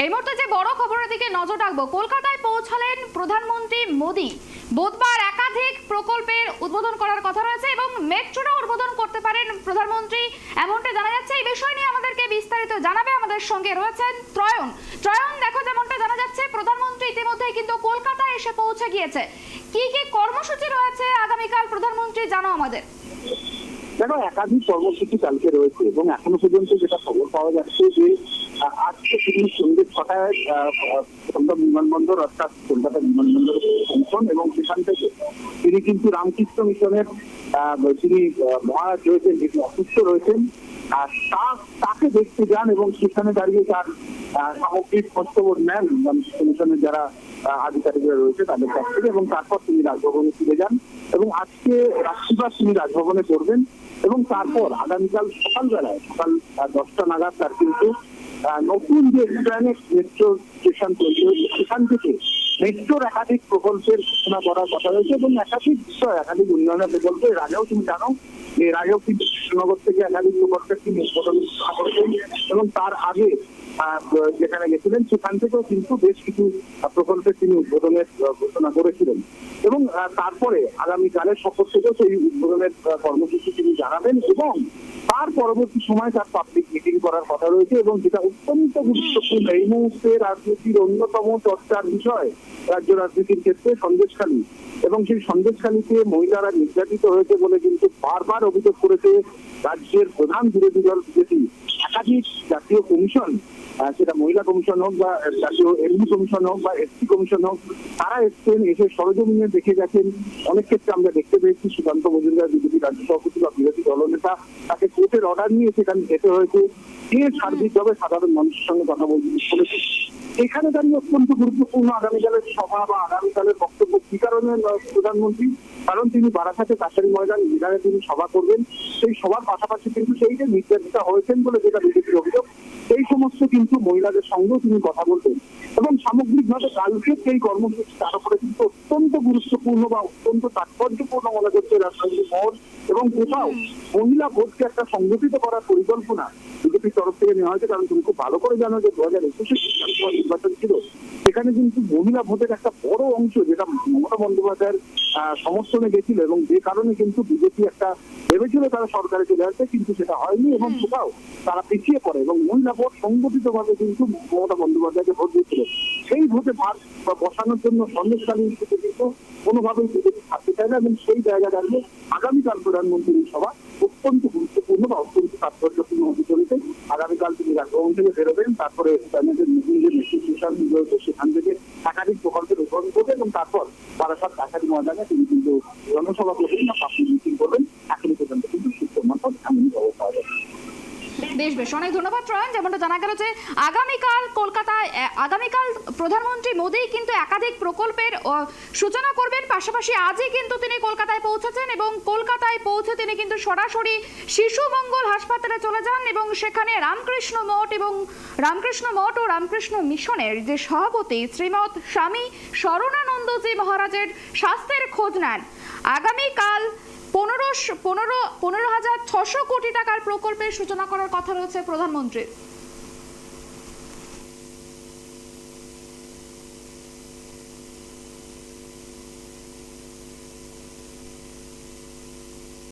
এই মুহূর্তে যে বড় খবরের দিকে নজর রাখবো, কলকাতায় পৌঁছালেন প্রধানমন্ত্রী মোদী। বুধবার একাধিক প্রকল্পের উদ্বোধন করার কথা রয়েছে এবং মেট্রোটা উদ্বোধন করতে পারেন প্রধানমন্ত্রী, এমনটা জানা যাচ্ছে। এই বিষয় নিয়ে আমাদেরকে বিস্তারিত জানাবে আমাদের সঙ্গে রয়েছেন ত্রয়ন। দেখো, যেমনটা জানা যাচ্ছে প্রধানমন্ত্রী ইতিমধ্যেই কিন্তু কলকাতায় এসে পৌঁছে গিয়েছে। কি কি কর্মসূচি রয়েছে আগামীকাল প্রধানমন্ত্রী জানো আমাদের? দেখো, একাধিক কর্মসূচি কালকে রয়েছে এবং এখনো পর্যন্ত যেটা খবর পাওয়া যাচ্ছে যে আজকে তিনি সন্ধ্যে 6টায় সন্ধ্যা বিমানবন্দর অর্থাৎ কলকাতা বিমানবন্দরে পৌঁছন এবং সেখান থেকে তিনি কিন্তু রামকৃষ্ণ মিশনের তিনি মহারাজ রয়েছেন, যিনি অসুস্থ রয়েছেন, তাকে দেখতে যান এবং সেখানে দাঁড়িয়ে তার সামগ্রিক খোঁজখবর নেন রামকৃষ্ণ মিশনের যারা আধিকারিকরা রয়েছে তাদের কাছ থেকে, এবং তারপর তিনি রাজভবনে ফিরে যান এবং আজকে রাত্রিবাস তিনি রাজভবনে করবেন এবং তারপর আগামীকাল সকালবেলায় সকাল 10টা নাগাদ তার কিন্তু নতুন যে মেট্রো স্টেশন তৈরি হয়েছে সেখান থেকে মেট্রোর একাধিক প্রকল্পের ঘোষণা করার কথা রয়েছে এবং একাধিক বিষয়, একাধিক উন্নয়নের প্রকল্প। এর আগেও তুমি জানো, এর আগেও কিন্তু কৃষ্ণনগর থেকে একাধিক প্রকল্পের তিনি উদ্বোধন করেছেন এবং তার আগে যেখানে গেছিলেন সেখান থেকেও কিন্তু বেশ কিছু প্রকল্পের তিনি উদ্বোধনের ঘোষণা করেছিলেন এবং তারপরে আগামীকালের সফর থেকেও সেই উদ্বোধনের কর্মসূচি তিনি জানাবেন এবং তার পরবর্তী সময় তার পাবলিক মিটিং করার কথা রয়েছে এবং যেটা অত্যন্ত গুরুত্বপূর্ণ এই মুহূর্তে রাজনীতির অন্যতম চর্চার বিষয় রাজ্য রাজনীতির ক্ষেত্রে সন্দেশখালী, এবং সেই সন্দেশখালীতে মহিলারা নির্যাতিত হয়েছে বলে কিন্তু বারবার অভিযোগ করেছে রাজ্যের প্রধান বিরোধী দল বিজেপি। একাধিক জাতীয় কমিশন, সেটা মহিলা কমিশন হোক বা জাতীয় এমনি কমিশন হোক বা এসসি কমিশন হোক, তারা এসছেন, এসে সরজমিনে দেখে গেছেন। অনেক ক্ষেত্রে আমরা দেখতে পেয়েছি সুকান্ত মজুমদার বিজেপি রাজ্য সভাপতি বা বিরোধী দলনেতা, তাকে কোর্টের অর্ডার নিয়ে সেখানে যেতে হয়েছে, কে সার্বিকভাবে সাধারণ মানুষের সঙ্গে কথা বলেছে। এখানে দাঁড়িয়ে অত্যন্ত গুরুত্বপূর্ণ আগামীকালের সভা বা আগামীকালের বক্তব্য কি কারণে প্রধানমন্ত্রী, কারণ তিনি বারাসাতে কাছারি ময়দান যেখানে তিনি সভা করবেন, সেই সভার পাশাপাশি কিন্তু সেই যে নির্যাতিতা হয়েছেন বলে যেটা বিজেপির অভিযোগ, সেই সমস্ত কিন্তু মহিলাদের সঙ্গেও তিনি কথা বলবেন এবং সামগ্রিকভাবে কালকে সেই কর্মসূচি তার উপরে কিন্তু অত্যন্ত গুরুত্বপূর্ণ বা অত্যন্ত তাৎপর্যপূর্ণ মনে করছে রাজনৈতিক মহল এবং কোথাও মহিলা ভোটকে একটা সংগঠিত করার পরিকল্পনা বিজেপির তরফ থেকে নেওয়া হয়েছে। কারণ তুমি খুব ভালো করে জানো যে 2021 নির্বাচন ছিল, সেখানে কিন্তু মহিলা ভোটের একটা বড় অংশ যেটা মমতা বন্দ্যোপাধ্যায়ের সমর্থনে গেছিল এবং যে কারণে কিন্তু বিজেপি একটা ভেবেছিল তারা সরকারে চলে আসবে, কিন্তু সেটা হয়নি এবং কোথাও তারা পিছিয়ে পড়ে এবং মহিলা ভোট সংগঠিত ভাবে কিন্তু মমতা বন্দ্যোপাধ্যায়কে ভোট দিয়েছিল। সেই ভোটে ভাগ বসানোর জন্য সন্দেশকালী কিন্তু কোনোভাবেই বিজেপি থাকতে চায় না এবং সেই জায়গা দাঁড়িয়ে আগামীকাল প্রধানমন্ত্রীর সভা অত্যন্ত গুরুত্বপূর্ণ বা অত্যন্ত তাৎপর্যপূর্ণ হতে চলেছে। আগামীকাল তিনি রাজভবন থেকে বেরোবেন, তারপরে নিজের নতুন যে মেট্রো স্টেশন রয়েছে সেখান থেকে একাধিক প্রকল্পের উদ্বোধন করবেন এবং তারপর বারাসাত কাছারি ময়দানে তিনি কিন্তু জনসভা করবেন বা পাবলিক মিটিং করবেন। এখনো পর্যন্ত কিন্তু সূত্র মারফত এমনই খবর পাওয়া যাচ্ছে। বেশ অনেক ধন্যবাদ ত্রয়ন। যেমনটা জানা গেল যে আগামীকাল প্রধানমন্ত্রী মোদী কিন্তু একাধিক প্রকল্পের সূচনা করবেন, পাশাপাশি আজই কিন্তু তিনি কলকাতায় পৌঁছেছেন এবং কলকাতায় পৌঁছে তিনি কিন্তু সরাসরি শিশু মঙ্গল হাসপাতালে চলে যান এবং সেখানে রামকৃষ্ণ মঠ ও রামকৃষ্ণ মিশনের যে সভাপতি শ্রীমৎ স্বামী শরণানন্দজি মহারাজের স্বাস্থ্যের খোঁজ নেন। আগামীকাল 15,600 কোটি টাকার প্রকল্পের সূচনা করার কথা রয়েছে প্রধানমন্ত্রীর।